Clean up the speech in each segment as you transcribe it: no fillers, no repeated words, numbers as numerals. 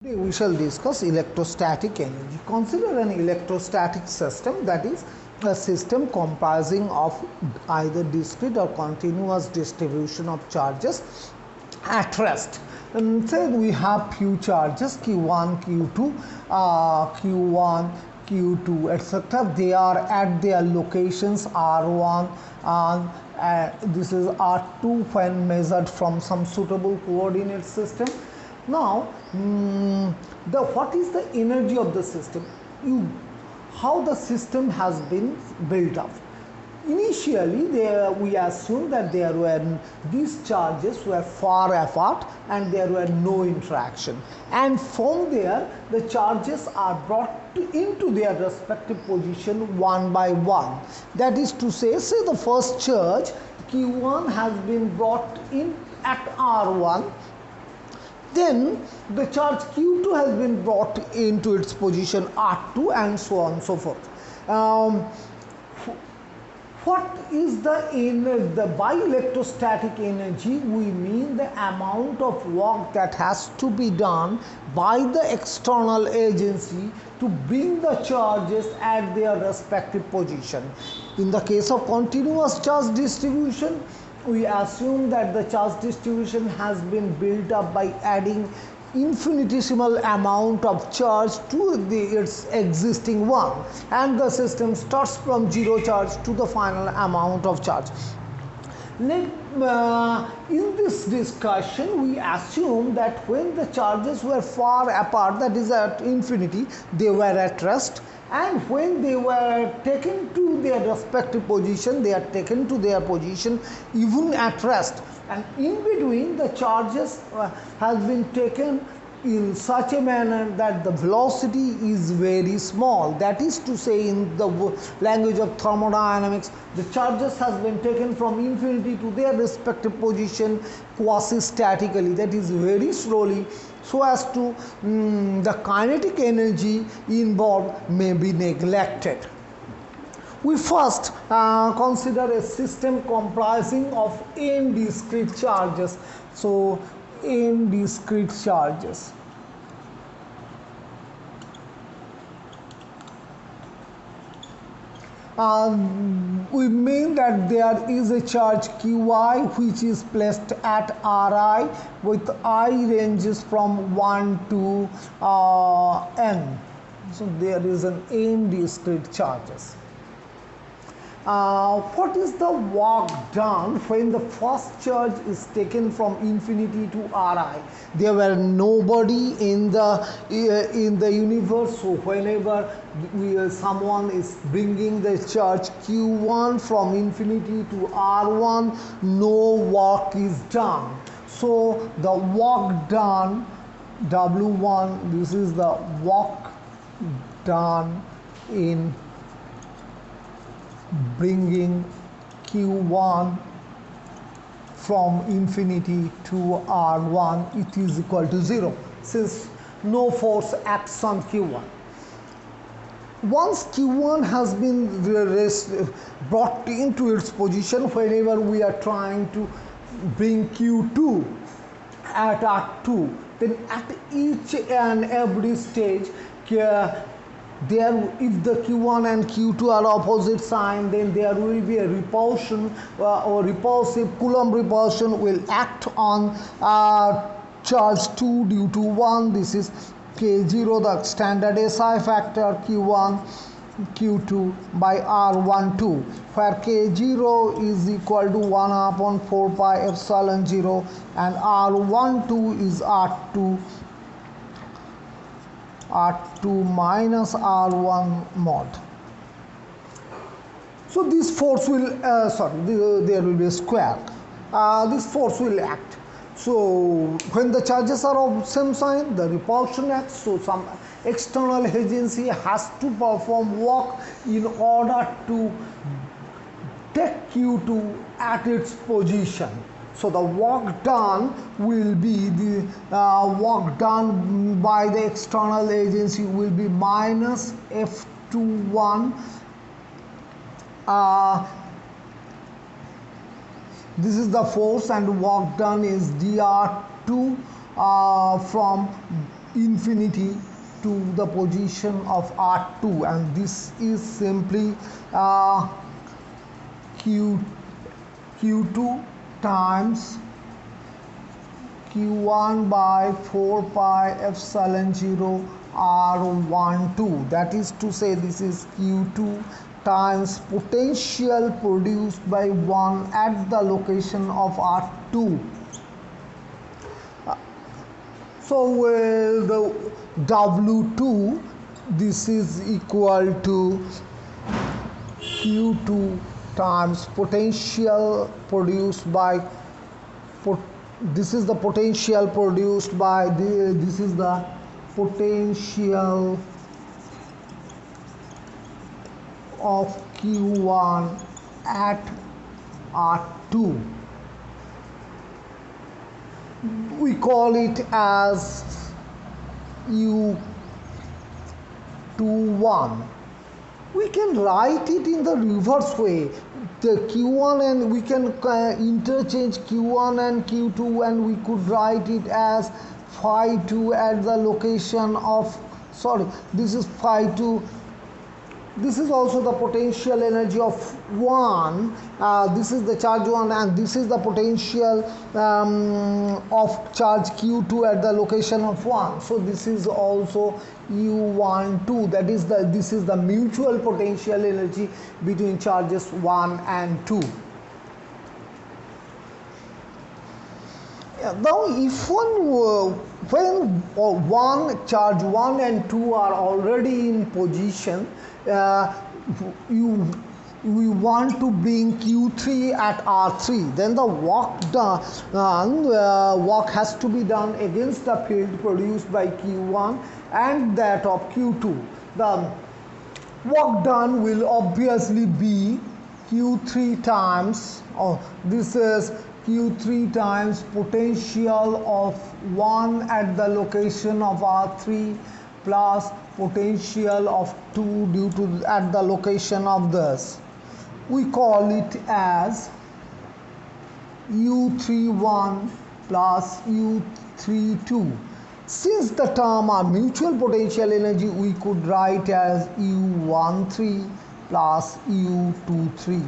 Today we shall discuss electrostatic energy. Consider an electrostatic system, that is a system comprising of either discrete or continuous distribution of charges at rest. Say we have few charges Q1, Q2, Q1, Q2, etc. They are at their locations R1 and this is R2 when measured from some suitable coordinate system. Now, what is the energy of the system? How the system has been built up. Initially, we assumed that these charges were far apart and there were no interaction. And from there, the charges are brought into their respective position one by one. That is to say the first charge Q1 has been brought in at R1. Then the charge Q2 has been brought into its position R2 and so on and so forth. What is by electrostatic energy? We mean the amount of work that has to be done by the external agency to bring the charges at their respective position. In the case of continuous charge distribution, we assume that the charge distribution has been built up by adding infinitesimal amount of charge to its existing one, and the system starts from zero charge to the final amount of charge. In this discussion, we assume that when the charges were far apart, that is at infinity, they were at rest, and when they were taken to their respective position, they are taken to their position even at rest, and in between the charges has been taken in such a manner that the velocity is very small. That is to say, in the language of thermodynamics, the charges has been taken from infinity to their respective position quasi-statically, that is very slowly, so as to the kinetic energy involved may be neglected. We first consider a system comprising of n discrete charges. So, n discrete charges. We mean that there is a charge Qi which is placed at Ri with I ranges from 1 to n. So, there is an n discrete charges. What is the work done when the first charge is taken from infinity to Ri? There were nobody in the universe, so whenever someone is bringing the charge Q1 from infinity to R1, no work is done. So the work done, W1, this is the work done in bringing Q1 from infinity to R1, it is equal to 0, since no force acts on Q1. Once Q1 has been brought into its position, whenever we are trying to bring Q2 at R2, then at each and every stage, if the Q1 and Q2 are opposite sign, then there will be a repulsion or repulsive Coulomb repulsion will act on charge 2 due to 1. This is K0, the standard SI factor, Q1, Q2 by R12, where K0 is equal to 1 upon 4 pi epsilon 0 and R12 is R2 minus R1 mod. So this force will, there will be a square. This force will act. So when the charges are of same sign, the repulsion acts. So some external agency has to perform work in order to take Q2 at its position. So the work done will be the work done by the external agency will be minus F21. This is the force, and work done is dr2 from infinity to the position of R2, and this is simply Q2 times Q1 by 4 pi epsilon 0 R12. That is to say, this is Q2 times potential produced by 1 at the location of R2. So the W2, this is equal to Q2 times potential produced by, this is the potential produced by, this is the potential of Q1 at R2. We call it as U21. We can write it in the reverse way. The Q1, and we can interchange Q1 and Q2, and we could write it as phi 2 at the location of, sorry, this is phi 2. This is also the potential energy of 1. This is the charge 1, and this is the potential of charge Q2 at the location of 1. So this is also U12. That is this is the mutual potential energy between charges 1 and 2. Now, if when charge 1 and 2 are already in position, we want to bring Q3 at R3, then the work has to be done against the field produced by Q1 and that of Q2. The work done will obviously be Q3 times, this is Q3 times potential of 1 at the location of R3 plus potential of 2 due to at the location of this. We call it as U31 plus U32. Since the term are mutual potential energy, we could write as U13 plus U23.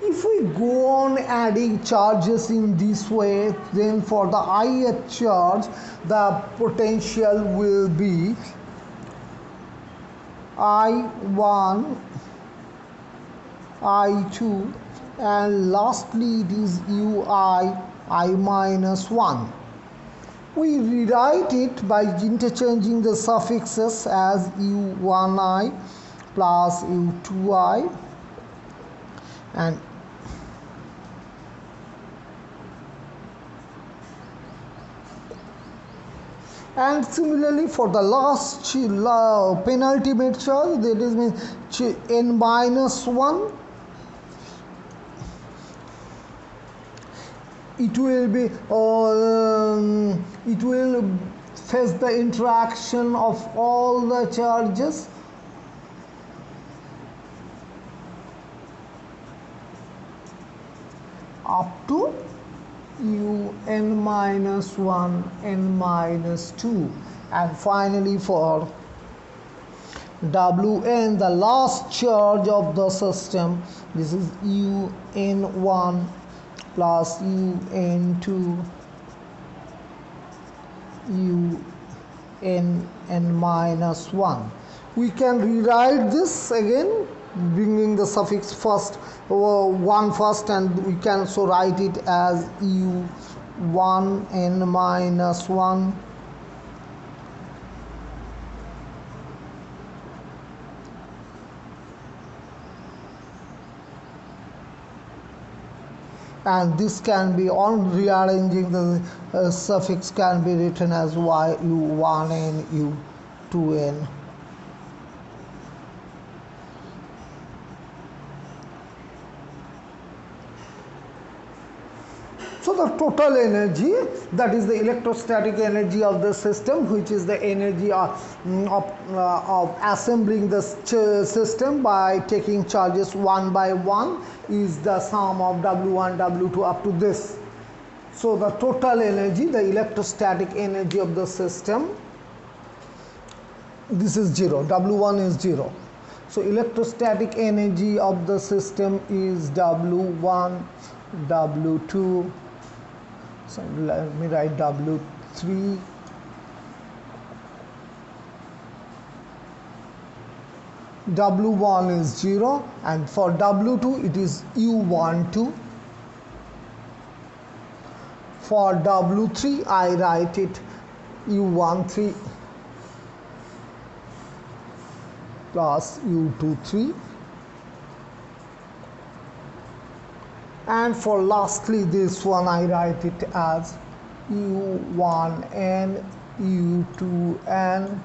If we go on adding charges in this way, then for the ith charge, the potential will be I1, I2, and lastly it is Ui, I minus 1. We rewrite it by interchanging the suffixes as U1i plus U2i, and similarly for the last penultimate charge, that is n minus 1, it will be it will face the interaction of all the charges up to n minus 1, n minus 2, and finally for Wn, the last charge of the system, this is un1 plus un2 un minus 1. We can rewrite this again, bringing the suffix first, 1 first, and we can also write it as u1 n minus 1 and this can be, on rearranging the suffix, can be written as u1n u2n. So the total energy, that is the electrostatic energy of the system, which is the energy of assembling the system by taking charges one by one, is the sum of W1, W2 up to this. So the total energy, the electrostatic energy of the system, this is 0, W1 is 0. So electrostatic energy of the system is W1, W2, so let me write W3, W1 is 0, and for W2 it is U12. For W3 I write it U13 plus U23, and for lastly this one I write it as U1n, U2n,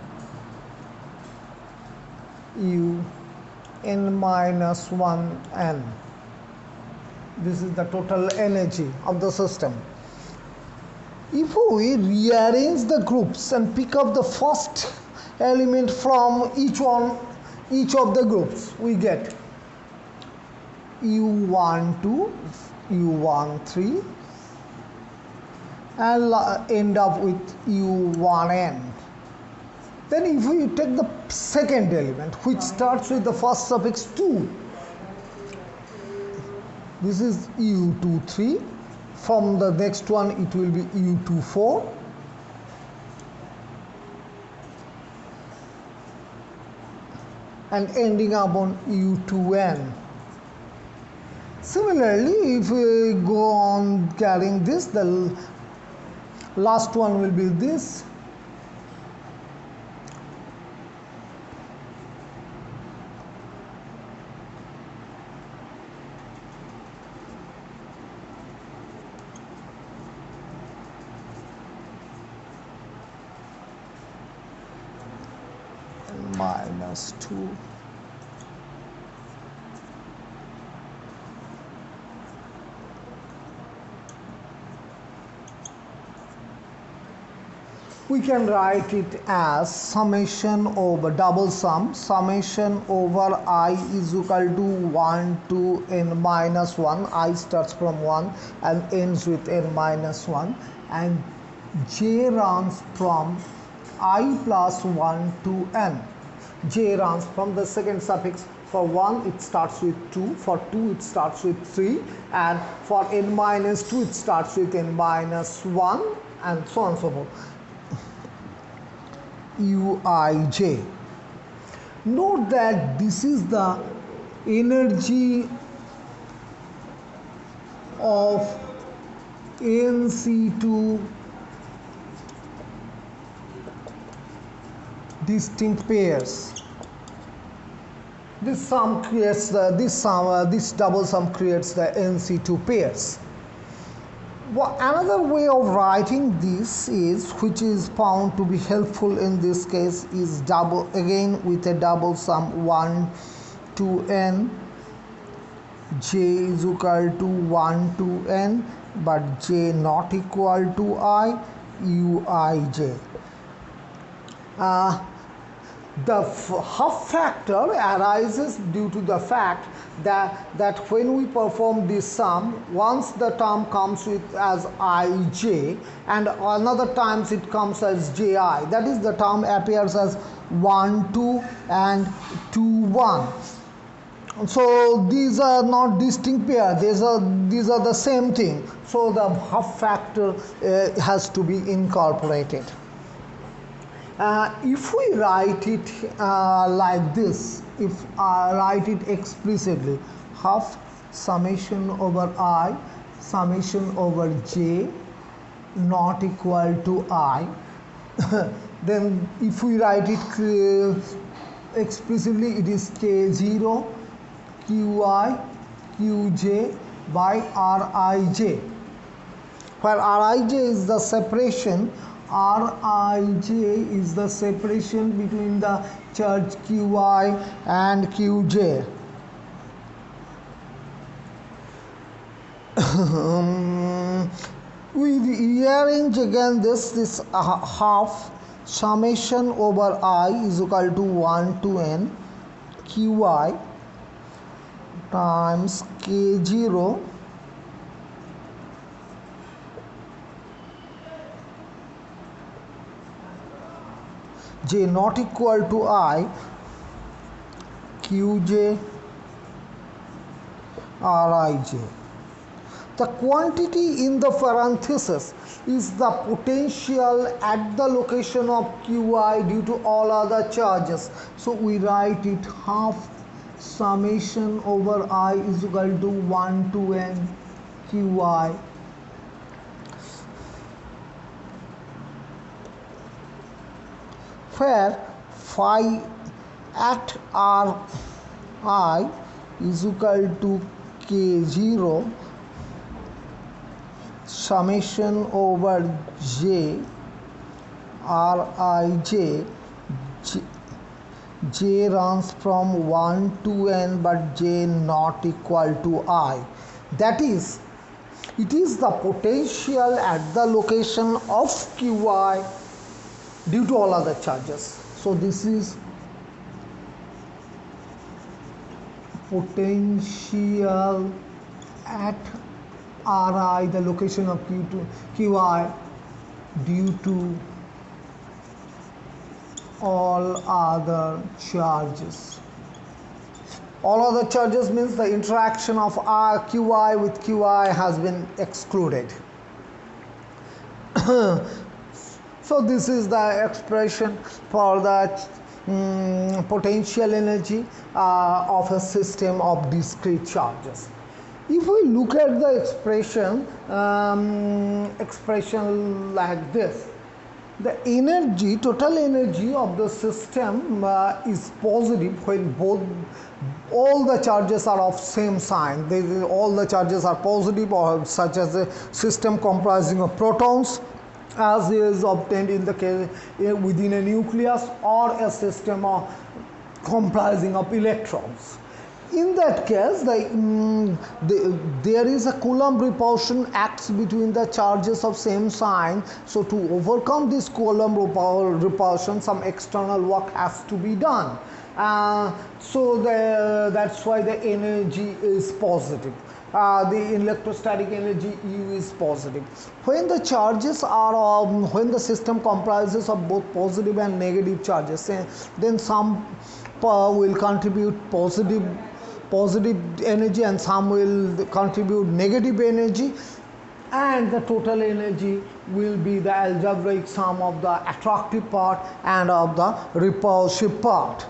Un minus 1n. This is the total energy of the system. If we rearrange the groups and pick up the first element from each of the groups, we get U12, U13, and end up with U1n. Then if we take the second element, which starts with the first suffix 2, this is U23. From the next one it will be U24, and ending up on U2n. Similarly, if we go on carrying this, the last one will be this. Minus 2. We can write it as summation over double sum, summation over I is equal to 1 to n minus 1. I starts from 1 and ends with n minus 1, and j runs from I plus 1 to n. J runs from the second suffix. For 1 it starts with 2, for 2 it starts with 3, and for n minus 2 it starts with n minus 1, and so on and so forth. Uij. Note that this is the energy of NC2 distinct pairs. This sum creates this double sum creates the NC2 pairs. Another way of writing this is, which is found to be helpful in this case, is double again with a double sum 1 to n. J is equal to 1 to n, but j not equal to I. Uij. The half factor arises due to the fact that when we perform this sum, once the term comes with as ij and another times it comes as ji, that is, the term appears as 1 2 and 2 1. So these are not distinct pairs, these are the same thing, so the half factor has to be incorporated. If we write it like this, if I write it explicitly, half summation over I, summation over j not equal to I, then if we write it explicitly, it is k0 qi qj by rij, where rij is the separation. Rij is the separation between the charge Qi and Qj. We rearrange again this half summation over I is equal to 1 to n Qi times K0 j not equal to I qj rij. The quantity in the parenthesis is the potential at the location of qi due to all other charges. So we write it half summation over I is equal to 1 to n qi where phi at ri is equal to k0 summation over j rij. J runs from 1 to n but j not equal to I. That is, it is the potential at the location of qi due to all other charges. So this is potential at Ri, the location of qi due to all other charges. All other charges means the interaction of qi with qi has been excluded. So this is the expression for the potential energy of a system of discrete charges. If we look at the expression like this, the energy, total energy of the system is positive when all the charges are of same sign. All the charges are positive, or such as a system comprising of protons, as is obtained in the case within a nucleus, or a system comprising of electrons. In that case, there is a Coulomb repulsion acts between the charges of same sign. So to overcome this Coulomb repulsion, some external work has to be done. So that's why the energy is positive. The electrostatic energy U is positive. When the charges are when the system comprises of both positive and negative charges, then some will contribute positive energy and some will contribute negative energy, and the total energy will be the algebraic sum of the attractive part and of the repulsive part.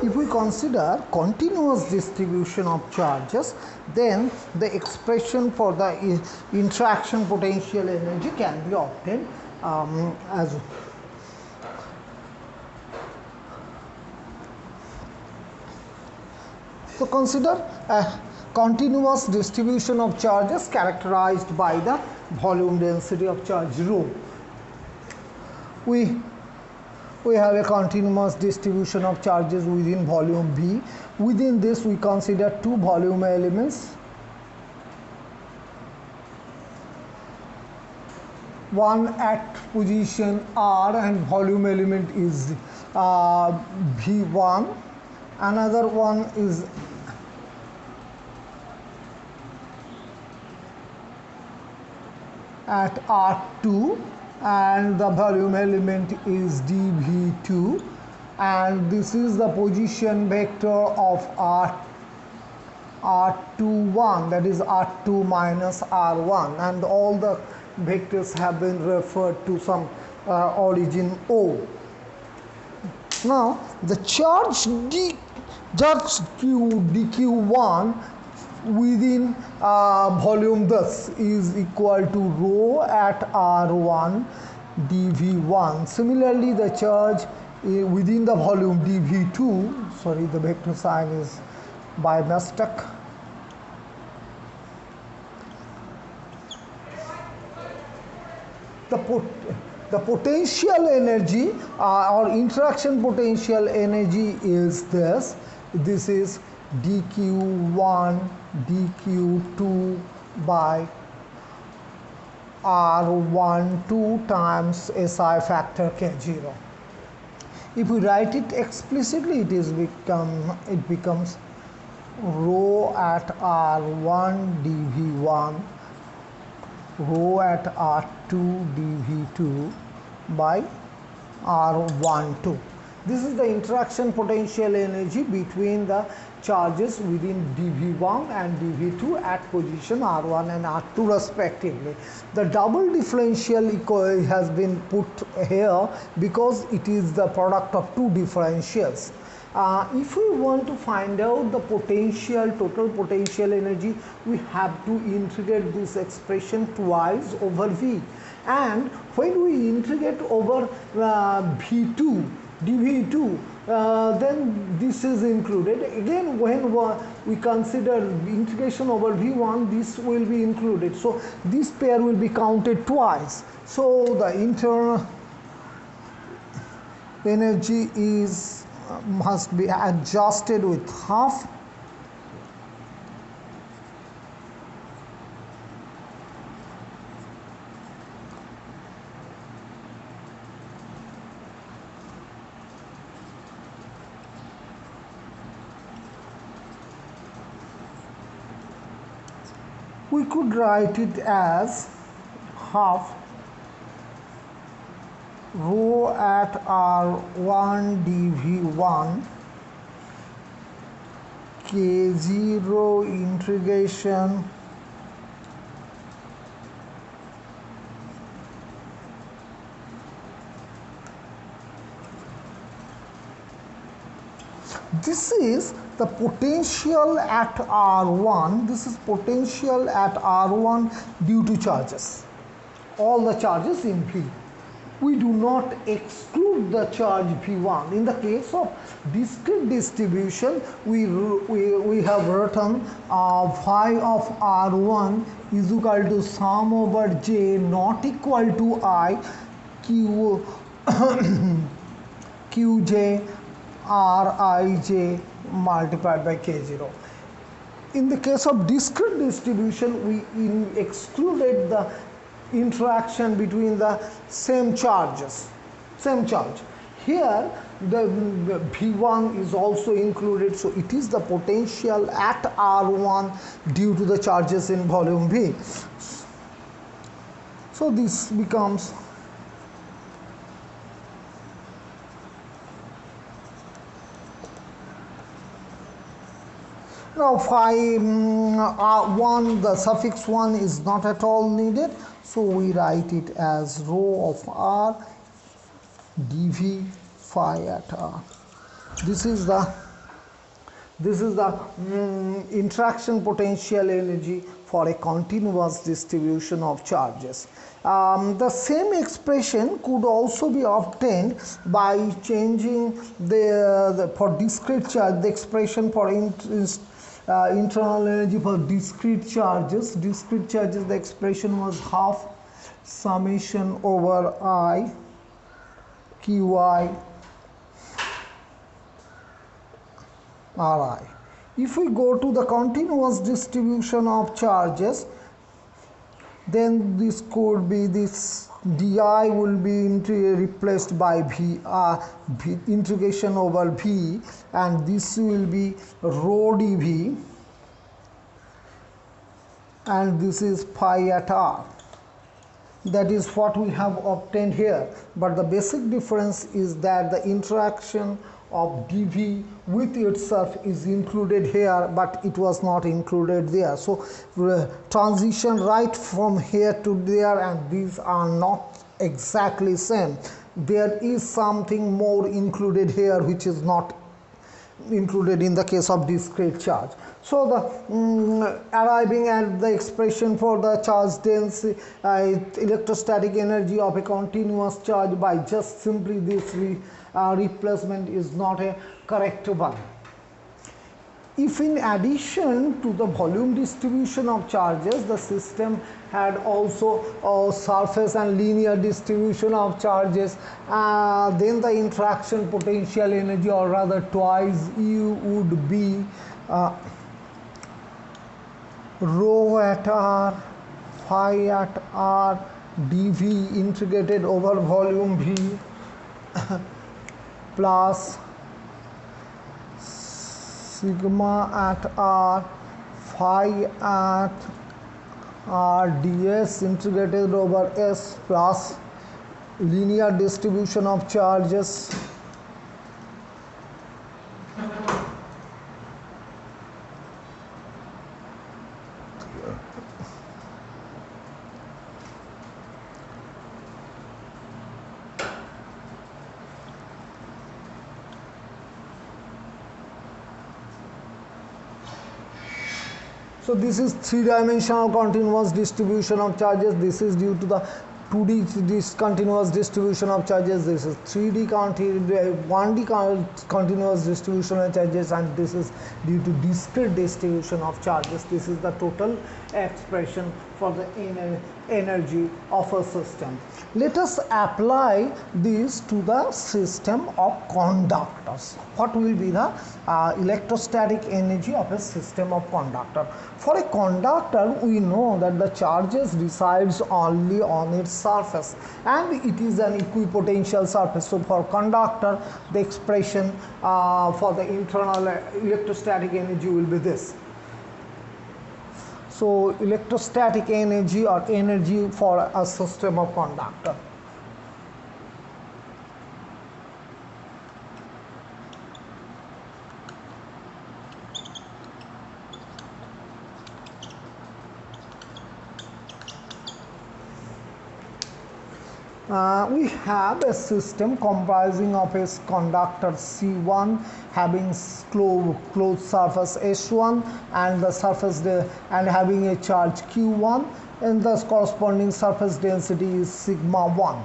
If we consider continuous distribution of charges, then the expression for the interaction potential energy can be obtained as so. Consider a continuous distribution of charges characterized by the volume density of charge rho. We have a continuous distribution of charges within volume V. Within this, we consider two volume elements. One at position R, and volume element is V1. Another one is at R2, and the volume element is dV2, and this is the position vector of R21, that is R2 minus R1, and all the vectors have been referred to some origin O. Now the charge dQ1 within volume thus is equal to rho at R1 dV1. Similarly, the charge within the volume dV2, sorry, the vector sign is by mistake. The potential energy or interaction potential energy is this. This is dQ1 dQ2 by R12 times SI factor K0. If we write it explicitly, it becomes rho at R1 dV1, rho at R2 dV2 by R12. This is the interaction potential energy between the charges within dV1 and dV2 at position R1 and R2 respectively. The double differential has been put here because it is the product of two differentials. If we want to find out the potential, total potential energy, we have to integrate this expression twice over V. And when we integrate over V2, dV2, then this is included. Again, when we consider integration over V1, this will be included. So this pair will be counted twice. So the internal energy is must be adjusted with half. We could write it as half rho at R1 dV1 K0 integration this is the potential at R1. This is potential at R1 due to charges, all the charges in V. We do not exclude the charge V1. In the case of discrete distribution, we have written phi of R1 is equal to sum over J not equal to I Q Qj Rij multiplied by K0. In the case of discrete distribution, we excluded the interaction between the same charges, same charge. Here the V1 is also included, so it is the potential at R1 due to the charges in volume V. So this becomes now phi R1, the suffix 1 is not at all needed, so we write it as rho of R dV phi at R. This is the interaction potential energy for a continuous distribution of charges. The same expression could also be obtained by changing for discrete charge, the expression for internal energy for discrete charges. Discrete charges, the expression was half summation over I Qi Ri. If we go to the continuous distribution of charges, then this could be this di will be replaced by v integration over v, and this will be rho dv, and this is phi at r. That is what we have obtained here, but the basic difference is that the interaction of dv with itself is included here, but it was not included there. So transition right from here to there, and these are not exactly same. There is something more included here which is not included in the case of discrete charge. So the arriving at the expression for the charge density, electrostatic energy of a continuous charge by just simply this replacement is not a correct one. If in addition to the volume distribution of charges, the system had also a surface and linear distribution of charges, then the interaction potential energy, or rather twice U, would be rho at r phi at r dv integrated over volume v plus sigma at r phi at r ds integrated over s plus linear distribution of charges. So this is three-dimensional continuous distribution of charges. This is due to the 2D discontinuous distribution of charges. This is 1D continuous distribution of charges, and this is due to discrete distribution of charges. This is the total expression for the energy of a system. Let us apply this to the system of conductors. What will be the electrostatic energy of a system of conductor? For a conductor, we know that the charges resides only on its surface, and it is an equipotential surface. So for conductor, the expression for the internal electrostatic energy will be this. So electrostatic energy, or energy for a system of conductor. We have a system comprising of a conductor C1 having closed surface S1 and the surface and having a charge Q1, and the corresponding surface density is sigma 1.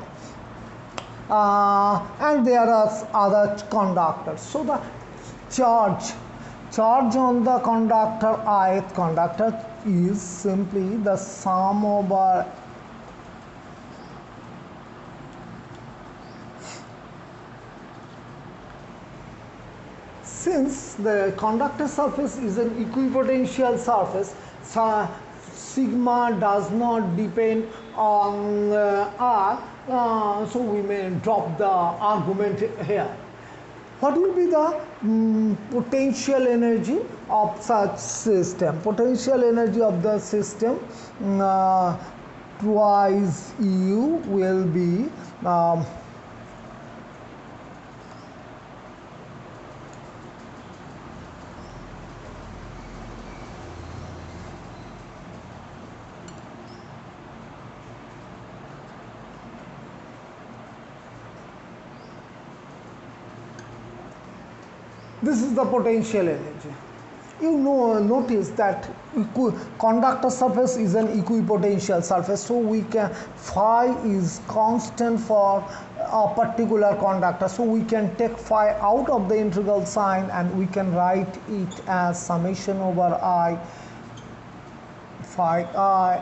And there are other conductors. So the charge on the conductor, ith conductor, is simply the sum over since the conductor surface is an equipotential surface, sigma does not depend on R, so we may drop the argument here. What will be the potential energy of such system? Potential energy of the system twice U will be this is the potential energy. You know, notice that conductor surface is an equipotential surface, so we can phi is constant for a particular conductor, so we can take phi out of the integral sign and we can write it as summation over I phi I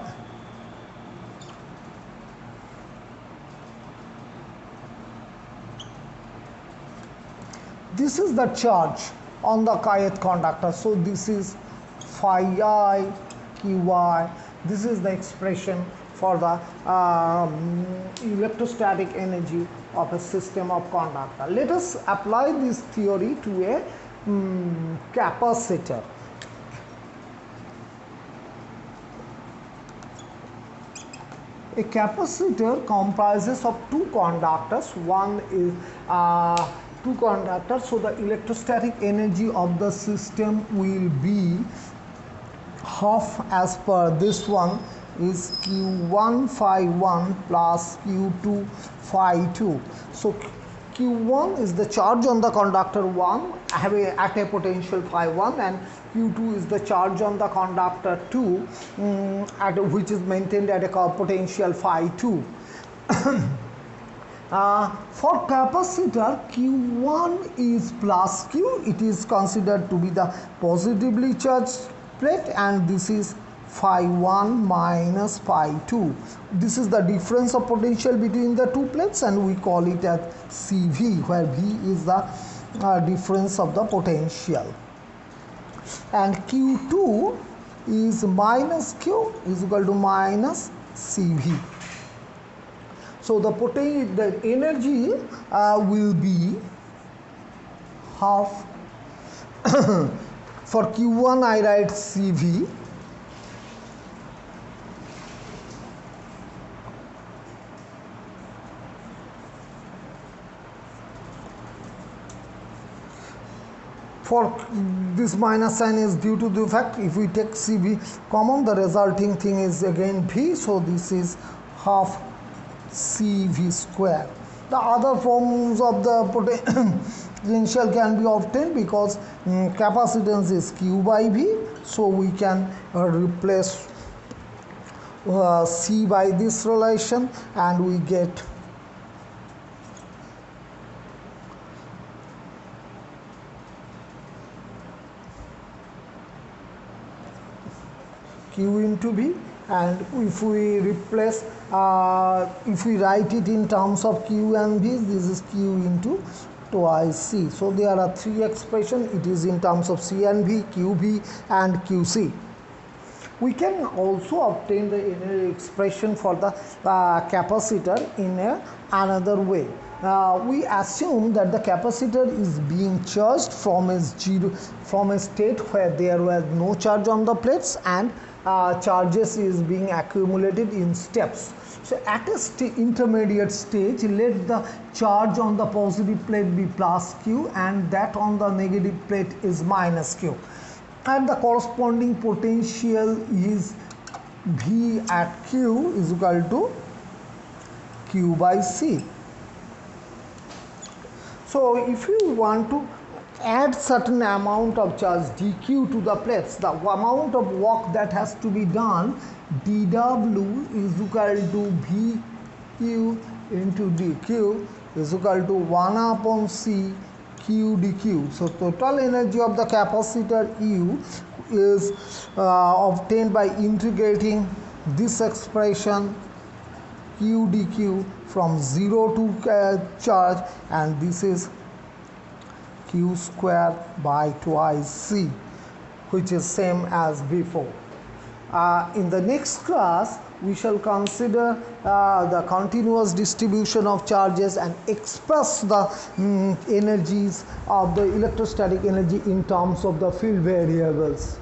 this is the charge on the ith conductor. So this is phi I qi. This is the expression for the electrostatic energy of a system of conductor. Let us apply this theory to a capacitor. A capacitor comprises of two conductors. One is two conductors, so the electrostatic energy of the system will be half, as per this one, is Q1 phi 1 plus Q2 phi 2. So Q1 is the charge on the conductor 1 at a potential phi 1, and Q2 is the charge on the conductor 2 which is maintained at a potential phi 2. For capacitor, Q1 is plus Q. It is considered to be the positively charged plate, and this is phi 1 minus phi 2. This is the difference of potential between the two plates, and we call it as CV, where V is the difference of the potential. And Q2 is minus Q is equal to minus CV. So the energy will be half. For Q1 I write CV, For this minus sign is due to the fact if we take CV common, the resulting thing is again V, so this is half CV square. The other forms of the potential can be obtained because capacitance is Q by V, so we can replace C by this relation and we get Q into V, and if we replace if we write it in terms of Q and V, this is Q into twice C. So there are three expressions. It is in terms of C and V, QV and QC. We can also obtain the energy expression for the capacitor in another way. We assume that the capacitor is being charged from a state where there was no charge on the plates, and charges is being accumulated in steps. So at a intermediate stage, let the charge on the positive plate be plus Q and that on the negative plate is minus Q, and the corresponding potential is V at Q is equal to Q by C. So if you want to add certain amount of charge dq to the plates, the amount of work that has to be done dw is equal to vq into dq is equal to 1 upon c q dq. So total energy of the capacitor U is obtained by integrating this expression q dq from 0 to charge, and this is Q square by twice C, which is same as before. In the next class, we shall consider the continuous distribution of charges and express the energies of the electrostatic energy in terms of the field variables.